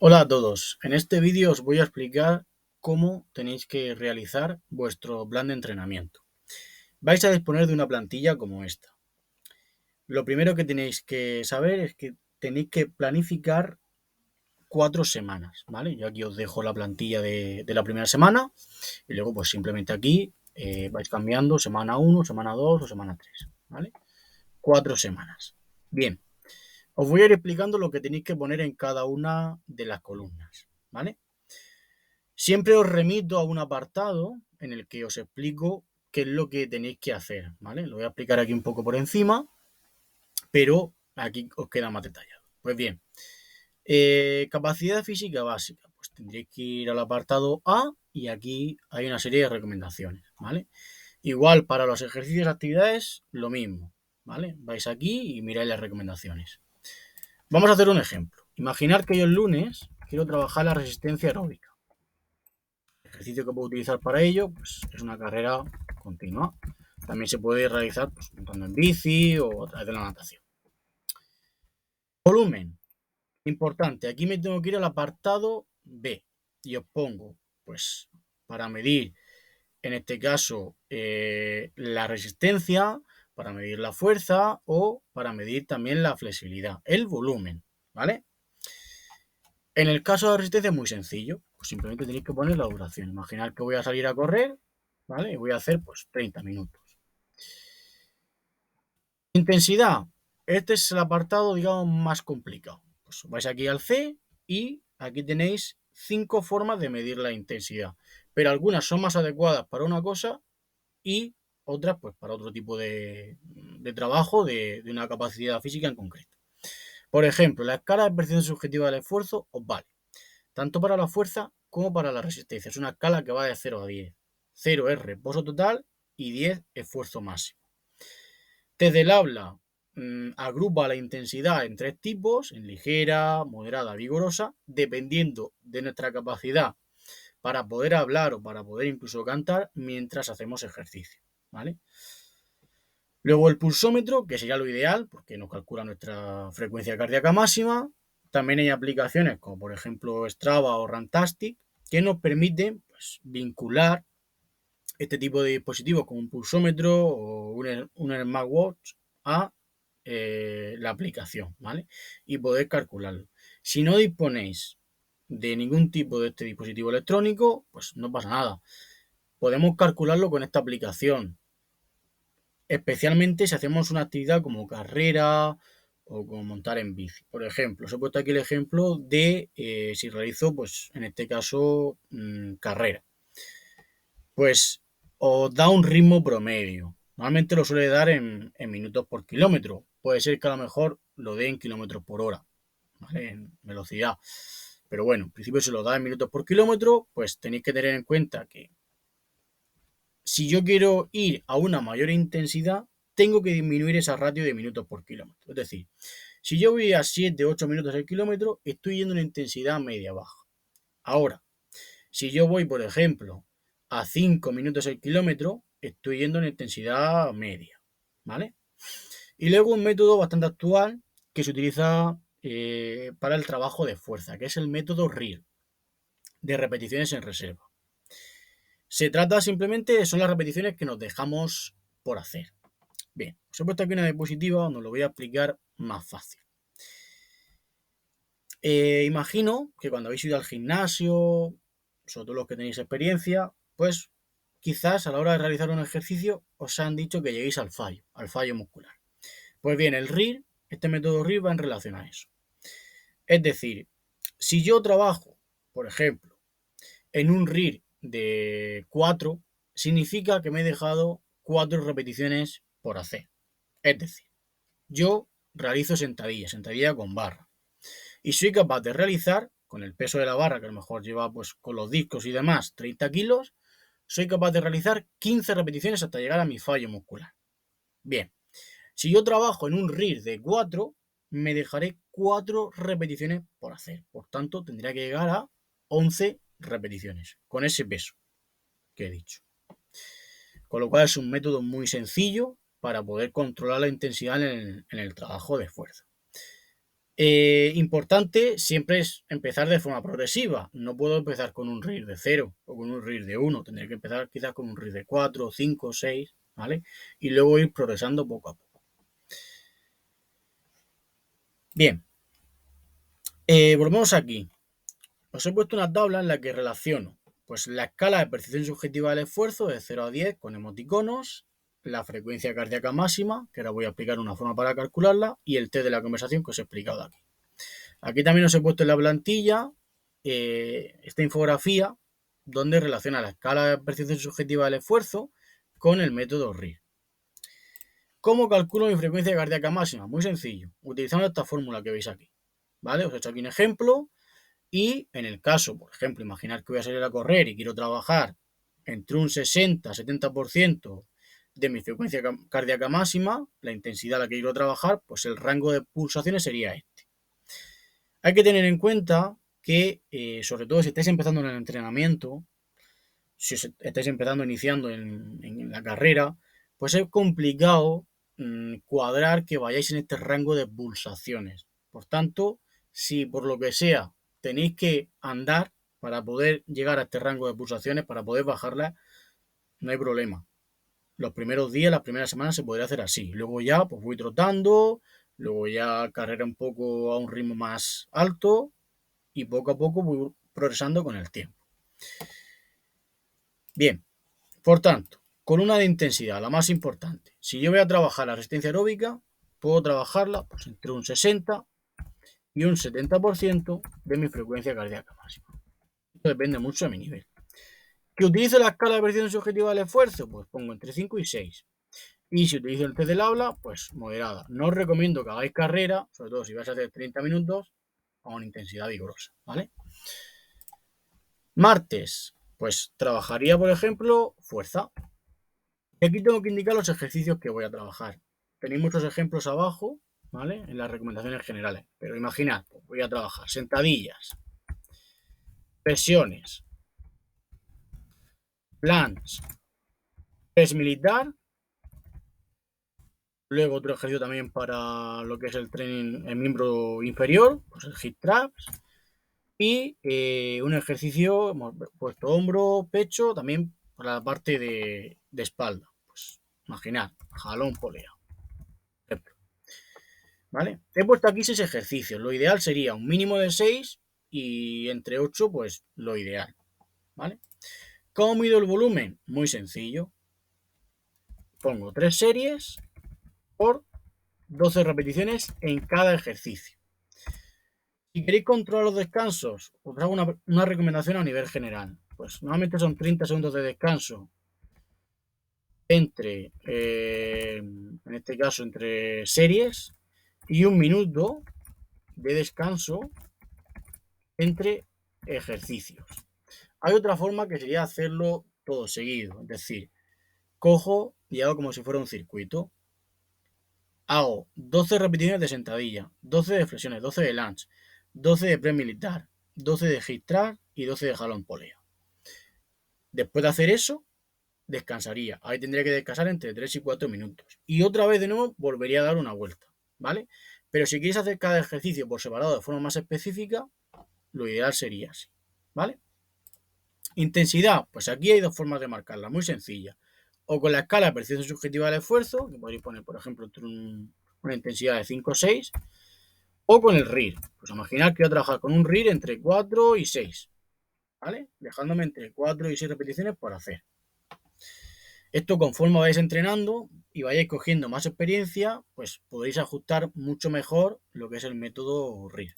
Hola a todos, en este vídeo os voy a explicar cómo tenéis que realizar vuestro plan de entrenamiento. Vais a disponer de una plantilla como esta. Lo primero que tenéis que saber es que tenéis que planificar 4 semanas, ¿vale? Yo aquí os dejo la plantilla de la primera semana y luego pues simplemente aquí vais cambiando semana 1, semana 2 o semana 3, ¿vale? 4 semanas. Bien, os voy a ir explicando lo que tenéis que poner en cada una de las columnas, ¿vale? Siempre os remito a un apartado en el que os explico qué es lo que tenéis que hacer, ¿vale? Lo voy a explicar aquí un poco por encima, pero aquí os queda más detallado. Pues bien, capacidad física básica. Pues tendréis que ir al apartado A y aquí hay una serie de recomendaciones, ¿vale? Igual para los ejercicios y actividades, lo mismo, ¿vale? Vais aquí y miráis las recomendaciones. Vamos a hacer un ejemplo. Imaginar que yo el lunes quiero trabajar la resistencia aeróbica. El ejercicio que puedo utilizar para ello pues, es una carrera continua. También se puede realizar pues, montando en bici o a través de la natación. Volumen. Importante. Aquí me tengo que ir al apartado B y os pongo, pues, para medir, en este caso, la resistencia, para medir la fuerza o para medir también la flexibilidad, el volumen, ¿vale? En el caso de la resistencia es muy sencillo, pues simplemente tenéis que poner la duración. Imaginar que voy a salir a correr, ¿vale? Y voy a hacer pues 30 minutos. Intensidad. Este es el apartado, digamos, más complicado. Pues vais aquí al C y aquí tenéis 5 formas de medir la intensidad. Pero algunas son más adecuadas para una cosa y otras pues para otro tipo de trabajo de una capacidad física en concreto. Por ejemplo, la escala de percepción subjetiva del esfuerzo os vale tanto para la fuerza como para la resistencia. Es una escala que va de 0 a 10. 0 es reposo total y 10 esfuerzo máximo. Desde el habla agrupa la intensidad en 3 tipos, en ligera, moderada, vigorosa, dependiendo de nuestra capacidad para poder hablar o para poder incluso cantar mientras hacemos ejercicio, ¿vale? Luego el pulsómetro, que sería lo ideal, porque nos calcula nuestra frecuencia cardíaca máxima. También hay aplicaciones como por ejemplo Strava o Rantastic, que nos permiten pues, vincular este tipo de dispositivos como un pulsómetro o un smartwatch a la aplicación, ¿vale? Y poder calcularlo. Si no disponéis de ningún tipo de este dispositivo electrónico, pues no pasa nada. Podemos calcularlo con esta aplicación, especialmente si hacemos una actividad como carrera o como montar en bici. Por ejemplo, os he puesto aquí el ejemplo de si realizo, pues en este caso, carrera. Pues os da un ritmo promedio. Normalmente lo suele dar en minutos por kilómetro. Puede ser que a lo mejor lo dé en kilómetros por hora, ¿vale? En velocidad. Pero bueno, en principio se lo da en minutos por kilómetro, pues tenéis que tener en cuenta que si yo quiero ir a una mayor intensidad, tengo que disminuir esa ratio de minutos por kilómetro. Es decir, si yo voy a 7, 8 minutos el kilómetro, estoy yendo a una intensidad media-baja. Ahora, si yo voy, por ejemplo, a 5 minutos el kilómetro, estoy yendo a una intensidad media. ¿Vale? Y luego un método bastante actual que se utiliza para el trabajo de fuerza, que es el método RIR, de repeticiones en reserva. Se trata simplemente, son las repeticiones que nos dejamos por hacer. Bien, os he puesto aquí una diapositiva donde lo voy a explicar más fácil. Imagino que cuando habéis ido al gimnasio, sobre todo los que tenéis experiencia, pues quizás a la hora de realizar un ejercicio os han dicho que lleguéis al fallo muscular. Pues bien, el RIR, este método RIR va en relación a eso. Es decir, si yo trabajo, por ejemplo, en un RIR de 4, significa que me he dejado 4 repeticiones por hacer. Es decir, yo realizo sentadilla con barra. Y soy capaz de realizar, con el peso de la barra, que a lo mejor lleva pues con los discos y demás 30 kilos, soy capaz de realizar 15 repeticiones hasta llegar a mi fallo muscular. Bien, si yo trabajo en un RIR de 4, me dejaré 4 repeticiones por hacer. Por tanto, tendría que llegar a 11 repeticiones con ese peso que he dicho. Con lo cual es un método muy sencillo para poder controlar la intensidad en el trabajo de fuerza. Importante siempre es empezar de forma progresiva. No puedo empezar con un RIR de 0 o con un RIR de 1. Tendré que empezar quizás con un RIR de 4, 5, 6, ¿vale? Y luego ir progresando poco a poco. Bien, volvemos aquí. Os he puesto una tabla en la que relaciono pues, la escala de percepción subjetiva del esfuerzo de 0 a 10 con emoticonos, la frecuencia cardíaca máxima, que ahora voy a explicar una forma para calcularla, y el test de la conversación que os he explicado aquí. Aquí también os he puesto en la plantilla esta infografía donde relaciona la escala de percepción subjetiva del esfuerzo con el método RIR. ¿Cómo calculo mi frecuencia cardíaca máxima? Muy sencillo, utilizando esta fórmula que veis aquí. ¿Vale? Os he hecho aquí un ejemplo y en el caso, por ejemplo, imaginar que voy a salir a correr y quiero trabajar entre un 60-70% de mi frecuencia cardíaca máxima, la intensidad a la que quiero trabajar, pues el rango de pulsaciones sería este. Hay que tener en cuenta que, sobre todo si estáis empezando en el entrenamiento, si os estáis empezando, iniciando en la carrera, pues es complicado cuadrar que vayáis en este rango de pulsaciones. Por tanto, si por lo que sea tenéis que andar para poder llegar a este rango de pulsaciones, para poder bajarla, no hay problema. Los primeros días, las primeras semanas se podría hacer así. Luego ya pues voy trotando, luego ya carrera un poco a un ritmo más alto y poco a poco voy progresando con el tiempo. Bien, por tanto, con una de intensidad, la más importante. Si yo voy a trabajar la resistencia aeróbica, puedo trabajarla pues, entre un 60 y un 70% de mi frecuencia cardíaca máxima. Esto depende mucho de mi nivel. ¿Que utilizo la escala de percepción subjetiva del esfuerzo? Pues pongo entre 5 y 6. Y si utilizo el test del habla, pues moderada. No os recomiendo que hagáis carrera, sobre todo si vais a hacer 30 minutos, a una intensidad vigorosa, ¿vale? Martes, pues trabajaría, por ejemplo, fuerza. Y aquí tengo que indicar los ejercicios que voy a trabajar. Tenéis muchos ejemplos abajo, ¿vale? En las recomendaciones generales. Pero imaginad, pues voy a trabajar sentadillas, presiones, planks, press militar. Luego otro ejercicio también para lo que es el training en miembro inferior, pues el hip thrust. Y un ejercicio, hemos puesto hombro, pecho, también para la parte de espalda. Pues imaginad, jalón, polea. ¿Vale? He puesto aquí 6 ejercicios. Lo ideal sería un mínimo de 6 y entre 8, pues lo ideal. ¿Vale? ¿Cómo mido el volumen? Muy sencillo. Pongo 3 series por 12 repeticiones en cada ejercicio. Si queréis controlar los descansos, os hago una recomendación a nivel general. Pues normalmente son 30 segundos de descanso entre, en este caso, entre series y un minuto de descanso entre ejercicios. Hay otra forma que sería hacerlo todo seguido, es decir, cojo y hago como si fuera un circuito. Hago 12 repeticiones de sentadilla, 12 de flexiones, 12 de lunge, 12 de press militar, 12 de hip thrust y 12 de jalón polea. Después de hacer eso, descansaría. Ahí tendría que descansar entre 3 y 4 minutos. Y otra vez de nuevo volvería a dar una vuelta, ¿vale? Pero si quieres hacer cada ejercicio por separado de forma más específica, lo ideal sería así, ¿vale? Intensidad, pues aquí hay dos formas de marcarla, muy sencilla. O con la escala de percepción subjetiva del esfuerzo, que podéis poner, por ejemplo, una intensidad de 5 o 6, o con el RIR. Pues imaginad que voy a trabajar con un RIR entre 4 y 6, ¿vale? Dejándome entre 4 y 6 repeticiones por hacer. Esto conforme vais entrenando y vayáis cogiendo más experiencia, pues podéis ajustar mucho mejor lo que es el método RIR.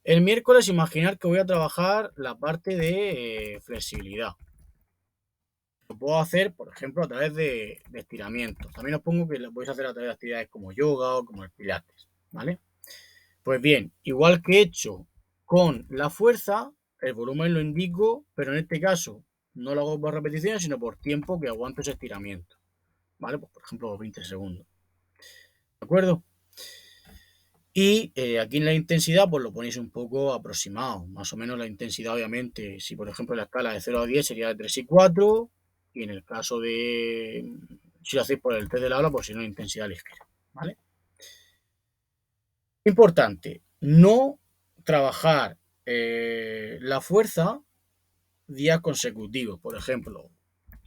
El miércoles imaginar que voy a trabajar la parte de flexibilidad. Lo puedo hacer, por ejemplo, a través de estiramientos. También os pongo que lo podéis hacer a través de actividades como yoga o como el pilates, ¿vale? Pues bien, igual que he hecho con la fuerza, el volumen lo indico, pero en este caso no lo hago por repeticiones, sino por tiempo que aguanto ese estiramiento, ¿vale? Pues, por ejemplo, 20 segundos. ¿De acuerdo? Y aquí en la intensidad, pues lo ponéis un poco aproximado. Más o menos la intensidad, obviamente, si por ejemplo la escala de 0 a 10 sería de 3 y 4. Y en el caso de, si lo hacéis por el test del habla, pues si no, intensidad ligera, ¿vale? Importante, no trabajar la fuerza días consecutivos. Por ejemplo,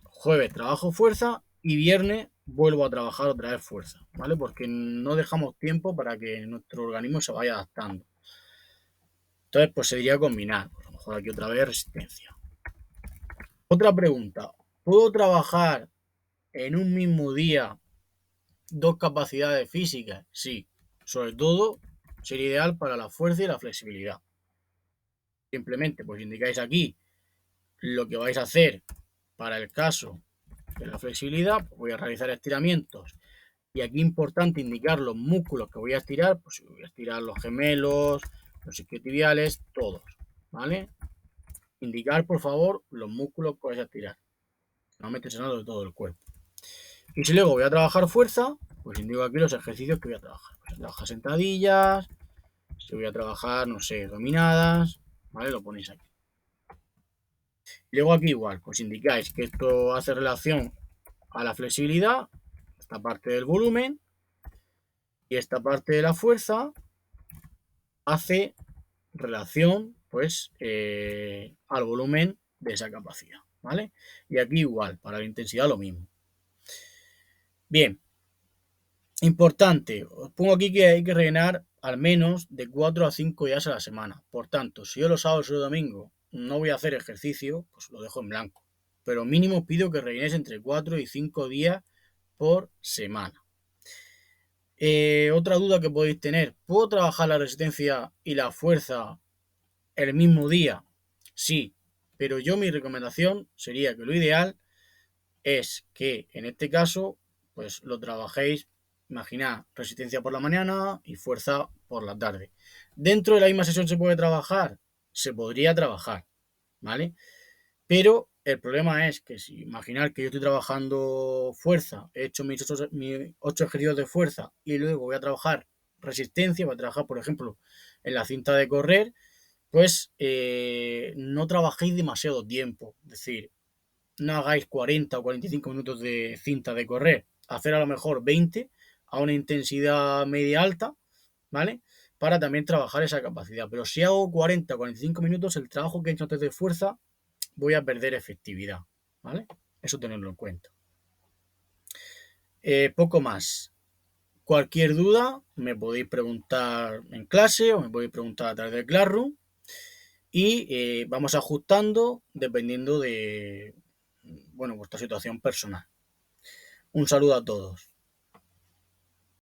jueves trabajo fuerza y viernes vuelvo a trabajar otra vez fuerza, ¿vale? Porque no dejamos tiempo para que nuestro organismo se vaya adaptando. Entonces, pues se diría combinar. A lo mejor aquí otra vez resistencia. Otra pregunta. ¿Puedo trabajar en un mismo día dos capacidades físicas? Sí. Sobre todo sería ideal para la fuerza y la flexibilidad. Simplemente, pues indicáis aquí lo que vais a hacer para el caso de la flexibilidad. Pues voy a realizar estiramientos. Y aquí importante indicar los músculos que voy a estirar. Pues voy a estirar los gemelos, los isquiotibiales, todos. ¿Vale? Indicar, por favor, los músculos que vais a estirar. No me estés de todo el cuerpo. Y si luego voy a trabajar fuerza, pues indico aquí los ejercicios que voy a trabajar. Voy a trabajar sentadillas, si voy a trabajar, no sé, dominadas, ¿vale? Lo ponéis aquí. Y luego aquí igual, pues indicáis que esto hace relación a la flexibilidad, esta parte del volumen, y esta parte de la fuerza hace relación, pues, al volumen de esa capacidad, ¿vale? Y aquí igual, para la intensidad lo mismo. Bien, importante, os pongo aquí que hay que rellenar al menos de 4 a 5 días a la semana. Por tanto, si yo los sábados y los domingos no voy a hacer ejercicio, pues lo dejo en blanco. Pero mínimo pido que rellenéis entre 4 y 5 días por semana. Otra duda que podéis tener, ¿puedo trabajar la resistencia y la fuerza el mismo día? Sí, pero yo mi recomendación sería que lo ideal es que en este caso pues lo trabajéis, imaginad, resistencia por la mañana y fuerza por la tarde. ¿Dentro de la misma sesión se puede trabajar? Se podría trabajar, ¿vale? Pero el problema es que si imaginar que yo estoy trabajando fuerza, he hecho mis 8 ejercicios de fuerza y luego voy a trabajar resistencia, voy a trabajar, por ejemplo, en la cinta de correr, pues no trabajéis demasiado tiempo. Es decir, no hagáis 40 o 45 minutos de cinta de correr, hacer a lo mejor 20 a una intensidad media alta, ¿vale? Para también trabajar esa capacidad. Pero si hago 40 o 45 minutos, el trabajo que he hecho antes de fuerza, voy a perder efectividad, ¿vale? Eso tenerlo en cuenta. Poco más. Cualquier duda me podéis preguntar en clase o me podéis preguntar a través del Classroom y vamos ajustando dependiendo de, bueno, vuestra situación personal. Un saludo a todos.